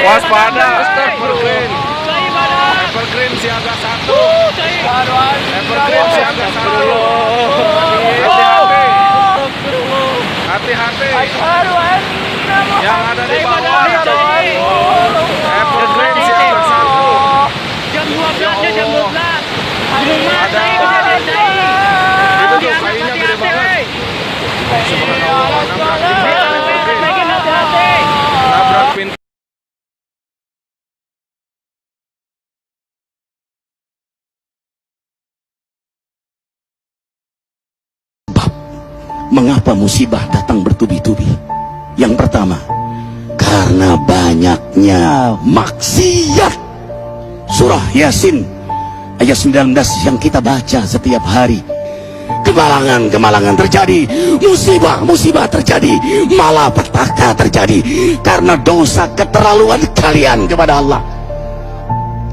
Waspada, Evergreen siaga 1. Evergreen siaga 1. Hati-hati. Yang ada di bawah. Evergreen siaga 1. Jam 12 jam 12. Ada. Itu tuh kayunya gede banget. Subhanallah, nabrak pintu. Mengapa musibah datang bertubi-tubi? Yang pertama, karena banyaknya maksiat. Surah Yasin ayat 19 yang kita baca setiap hari. Kemalangan terjadi, musibah terjadi, malapetaka terjadi karena dosa keterlaluan kalian kepada Allah.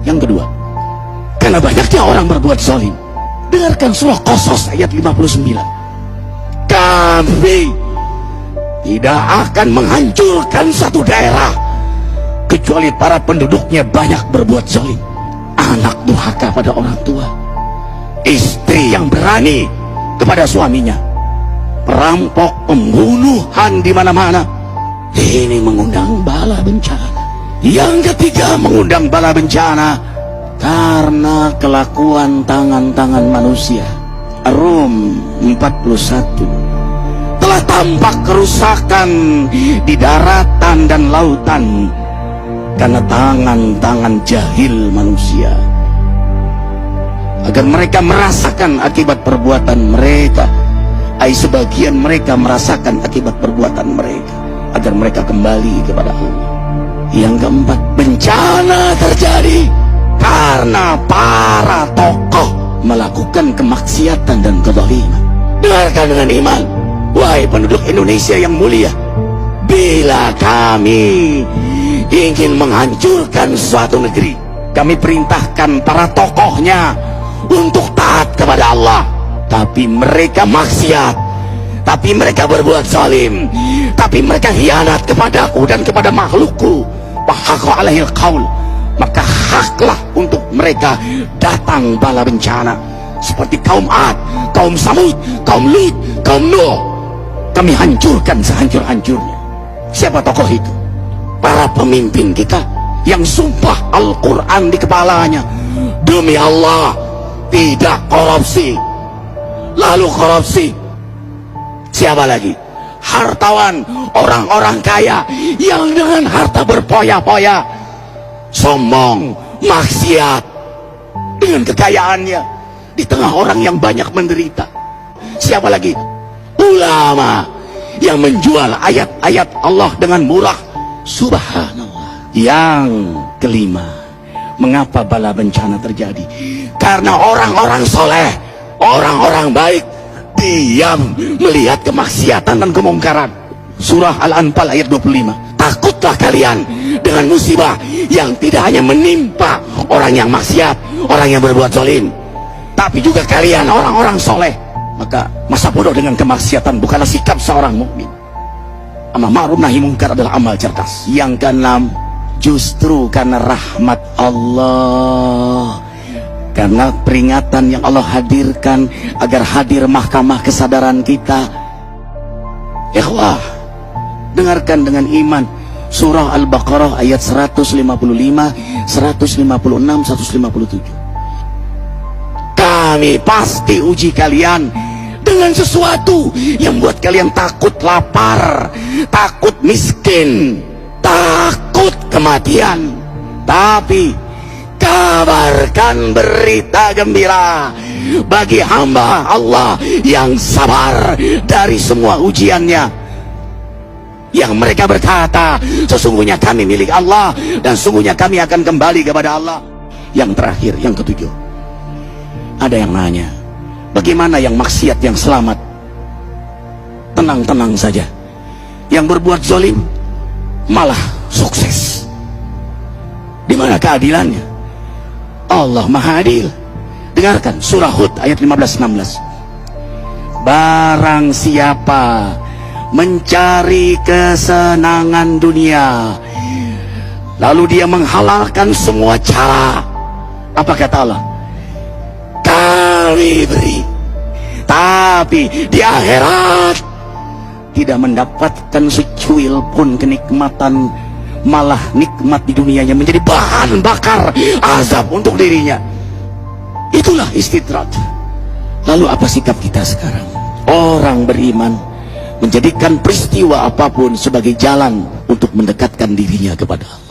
Yang kedua, karena banyaknya orang berbuat zalim. Dengarkan surah Qasas ayat 59. Kami tidak akan menghancurkan satu daerah kecuali para penduduknya banyak berbuat zalim. Anak durhaka pada orang tua, istri yang berani kepada suaminya, perampok, pembunuhan di mana-mana. Ini mengundang bala bencana. Yang ketiga, mengundang bala bencana karena kelakuan tangan-tangan manusia. Rum 41 telah tampak kerusakan di daratan dan lautan karena tangan-tangan jahil manusia, agar mereka merasakan akibat perbuatan mereka. Sebagian mereka merasakan akibat perbuatan mereka, agar mereka kembali kepada Allah. Yang keempat, bencana terjadi karena para tokoh melakukan kemaksiatan dan kezaliman. Dengarkan dengan iman, wahai penduduk Indonesia yang mulia. Bila kami ingin menghancurkan suatu negeri, kami perintahkan para tokohnya untuk taat kepada Allah, tapi mereka maksiat, tapi mereka berbuat zalim, tapi mereka khianat kepadaku dan kepada makhlukku. Fahaqa alaihil qaul, maka haklah untuk mereka datang bala bencana seperti kaum Ad, kaum Samud, kaum Lut, kaum Nuh. Kami hancurkan sehancur-hancurnya. Siapa tokoh itu? Para pemimpin kita yang sumpah Al-Quran di kepalanya, demi Allah tidak korupsi. Lalu korupsi. Siapa lagi? Hartawan, orang-orang kaya yang dengan harta berpoya-poya, sombong, maksiat dengan kekayaannya di tengah orang yang banyak menderita. Siapa lagi? Ulama yang menjual ayat-ayat Allah dengan murah. Subhanallah. Yang kelima, mengapa bala bencana terjadi? Karena orang-orang soleh, orang-orang baik diam melihat kemaksiatan dan kemungkaran. Surah Al-Anfal ayat 25. Takutlah kalian dengan musibah yang tidak hanya menimpa orang yang maksiat, orang yang berbuat zalim, tapi juga kalian orang-orang soleh. Maka masa bodoh dengan kemaksiatan bukanlah sikap seorang mukmin. Amar ma'ruf nahi munkar adalah amal cerdas. Yang keenam, justru karena rahmat Allah, karena peringatan yang Allah hadirkan agar hadir mahkamah kesadaran kita. Ikhwah, dengarkan dengan iman surah Al-Baqarah ayat 155, 156, 157. Kami pasti uji kalian dengan sesuatu yang buat kalian takut lapar, takut miskin, takut kematian. Tapi kabarkan berita gembira bagi hamba Allah yang sabar dari semua ujiannya, yang mereka berkata, sesungguhnya kami milik Allah dan sungguhnya kami akan kembali kepada Allah. Yang terakhir, yang ketujuh, ada yang nanya, bagaimana yang maksiat yang selamat? Tenang-tenang saja. Yang berbuat zalim malah sukses. Di mana keadilannya? Allah Maha Adil. Dengarkan surah Hud ayat 15-16. Barang siapa mencari kesenangan dunia, lalu dia menghalalkan semua cara, apa kata Allah? Kami beri, tapi di akhirat tidak mendapatkan secuil pun kenikmatan, malah nikmat di dunianya menjadi bahan bakar azab untuk dirinya. Itulah istidrat. Lalu apa sikap kita sekarang? Orang beriman menjadikan peristiwa apapun sebagai jalan untuk mendekatkan dirinya kepada Allah.